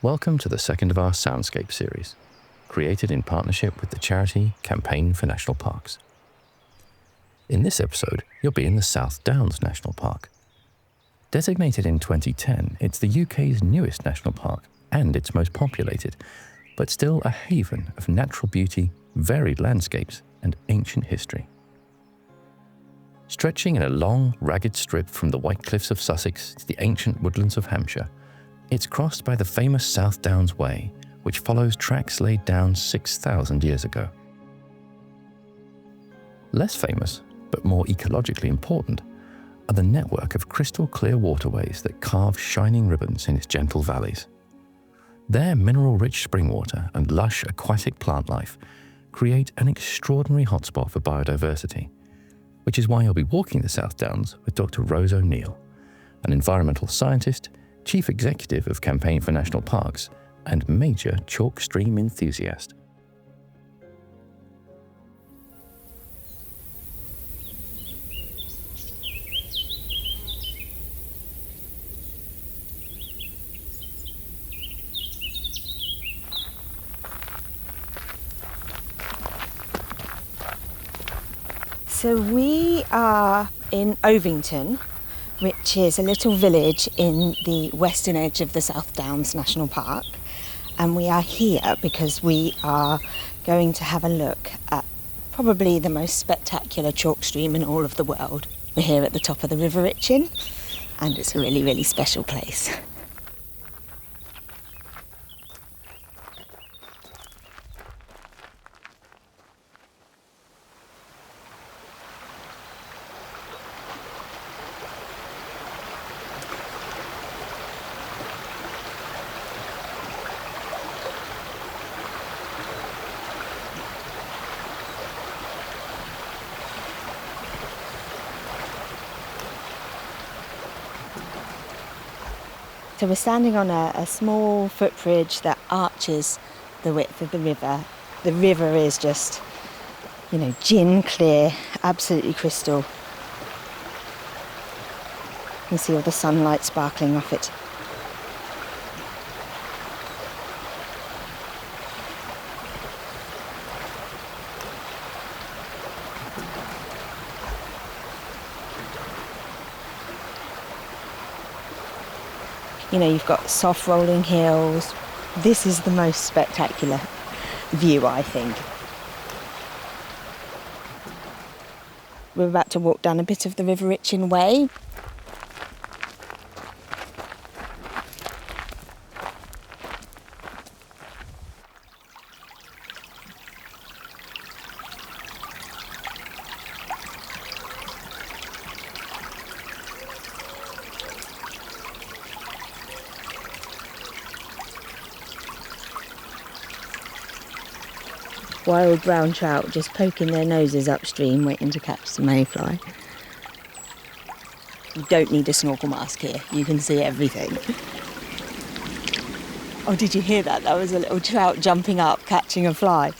Welcome to the second of our Soundscape series, created in partnership with the charity Campaign for National Parks. In this episode, you'll be in the South Downs National Park. Designated in 2010, it's the UK's newest national park and its most populated, but still a haven of natural beauty, varied landscapes, and ancient history. Stretching in a long, ragged strip from the White Cliffs of Sussex to the ancient woodlands of Hampshire, it's crossed by the famous South Downs Way, which follows tracks laid down 6,000 years ago. Less famous, but more ecologically important, are the network of crystal-clear waterways that carve shining ribbons in its gentle valleys. Their mineral-rich spring water and lush aquatic plant life create an extraordinary hotspot for biodiversity, which is why you'll be walking the South Downs with Dr. Rose O'Neill, an environmental scientist, Chief Executive of Campaign for National Parks, and major chalk stream enthusiast. So we are in Ovington, which is a little village in the western edge of the South Downs National Park. And we are here because we are going to have a look at probably the most spectacular chalk stream in all of the world. We're here at the top of the River Itchen, and it's a really, really special place. So we're standing on a small footbridge that arches the width of the river. The river is just, gin clear, absolutely crystal. You can see all the sunlight sparkling off it. You've got soft rolling hills. This is the most spectacular view, I think. We're about to walk down a bit of the River Itchen Way. Wild brown trout just poking their noses upstream, waiting to catch some mayfly. You don't need a snorkel mask here, you can see everything. Oh, did you hear that? That was a little trout jumping up, catching a fly.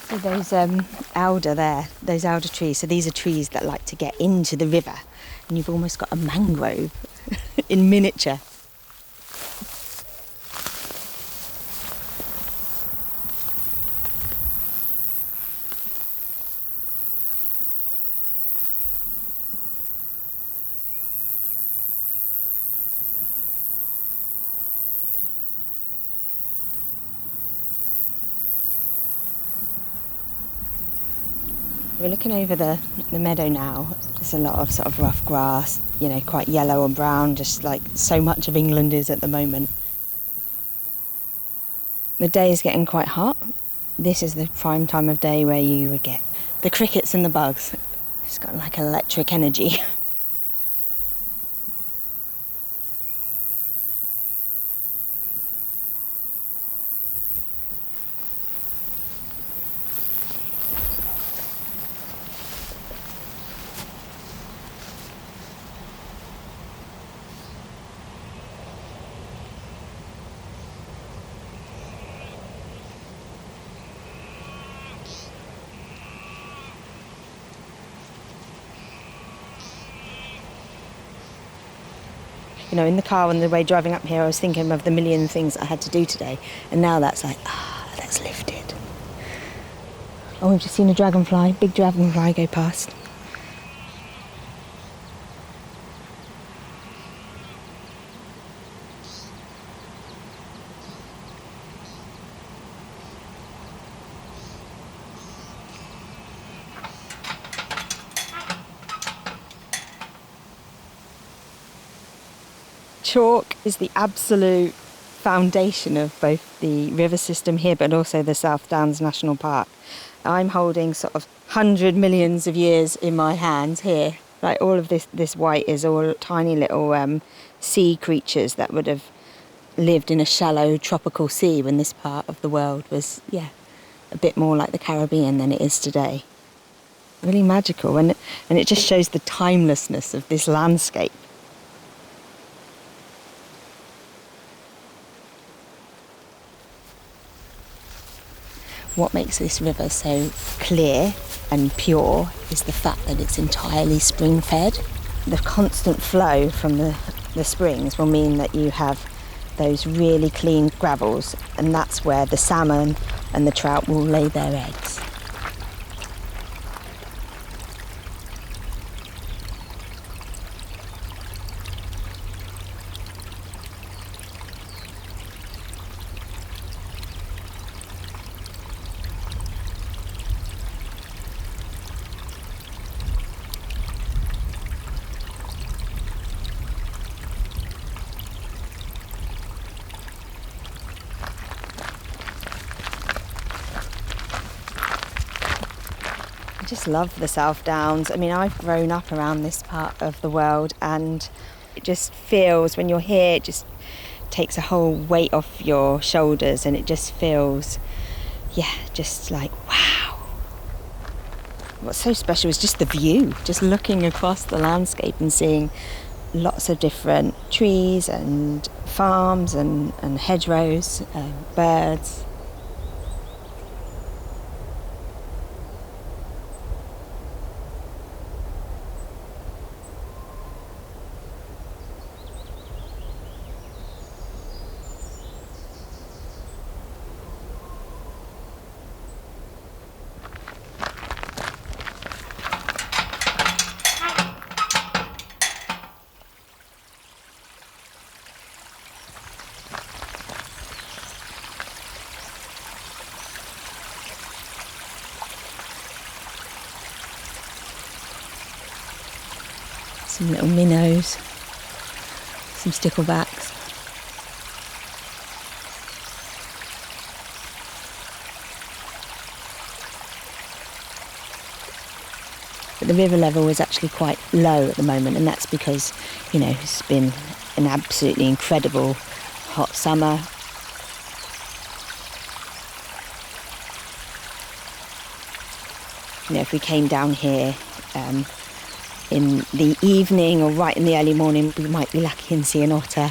So those alder there, those alder trees, so these are trees that like to get into the river, and you've almost got a mangrove in miniature. We're looking over the meadow now. There's a lot of sort of rough grass, quite yellow and brown, just like so much of England is at the moment. The day is getting quite hot. This is the prime time of day where you would get the crickets and the bugs. It's got like electric energy. You know, in the car on the way driving up here, I was thinking of the million things I had to do today. And now that's like, that's lifted. Oh, we've just seen a dragonfly, big dragonfly go past. Chalk is the absolute foundation of both the river system here, but also the South Downs National Park. I'm holding sort of 100 millions of years in my hands here. Like all of this white is all tiny little sea creatures that would have lived in a shallow tropical sea when this part of the world was, a bit more like the Caribbean than it is today. Really magical, and it just shows the timelessness of this landscape. What makes this river so clear and pure is the fact that it's entirely spring-fed. The constant flow from the springs will mean that you have those really clean gravels, and that's where the salmon and the trout will lay their eggs. I just love the South Downs. I mean, I've grown up around this part of the world, and it just feels, when you're here, it just takes a whole weight off your shoulders, and it just feels, just like, wow. What's so special is just the view, just looking across the landscape and seeing lots of different trees and farms and hedgerows, birds. Some little minnows, some sticklebacks. But the river level is actually quite low at the moment, and that's because, it's been an absolutely incredible hot summer. If we came down here in the evening or right in the early morning, we might be lucky and see an otter.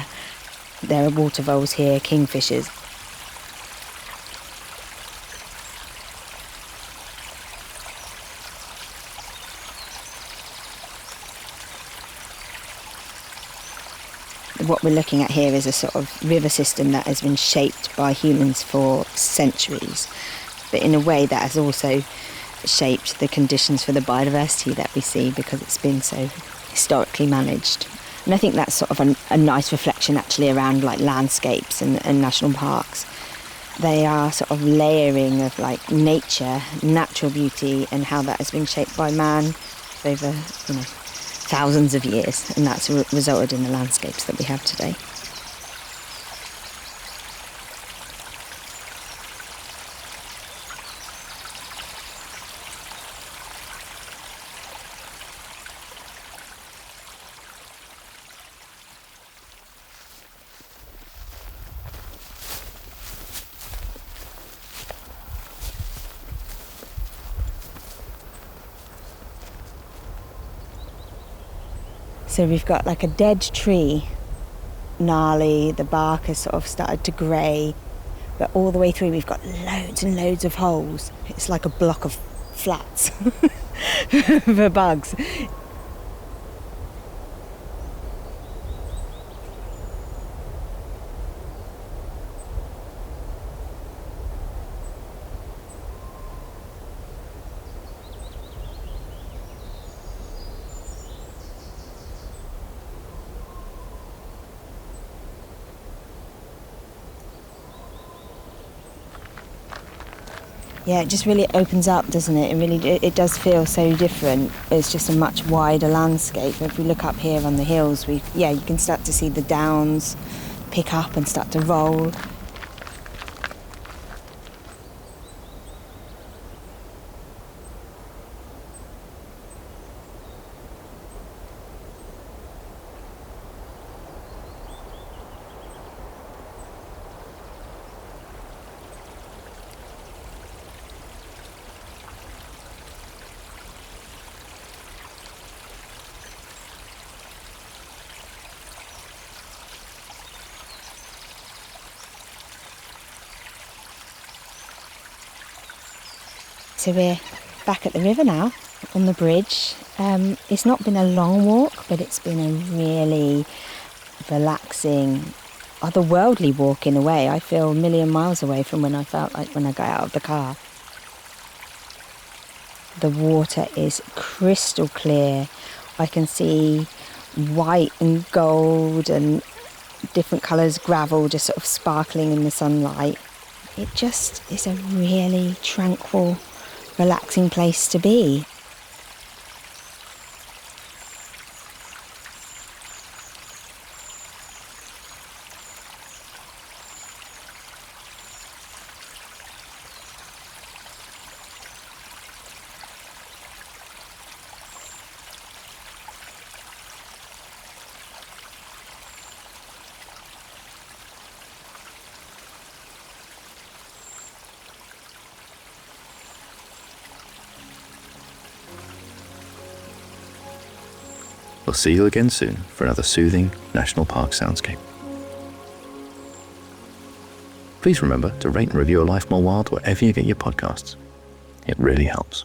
There are water voles here, kingfishers. What we're looking at here is a sort of river system that has been shaped by humans for centuries, but in a way that has also shaped the conditions for the biodiversity that we see, because it's been so historically managed. And I think that's sort of a nice reflection actually around like landscapes and national parks. They are sort of layering of like nature, natural beauty, and how that has been shaped by man over, thousands of years, and that's resulted in the landscapes that we have today. So we've got like a dead tree, gnarly, the bark has sort of started to grey, but all the way through we've got loads and loads of holes. It's like a block of flats for bugs. Yeah, it just really opens up, doesn't it? It does feel so different. It's just a much wider landscape. If we look up here on the hills, you can start to see the downs pick up and start to roll. So we're back at the river now, on the bridge. It's not been a long walk, but it's been a really relaxing, otherworldly walk in a way. I feel a million miles away from when I felt like when I got out of the car. The water is crystal clear. I can see white and gold and different colours, gravel just sort of sparkling in the sunlight. It just is a really tranquil, relaxing place to be. We'll see you again soon for another soothing National Park soundscape. Please remember to rate and review A Life More Wild wherever you get your podcasts. It really helps.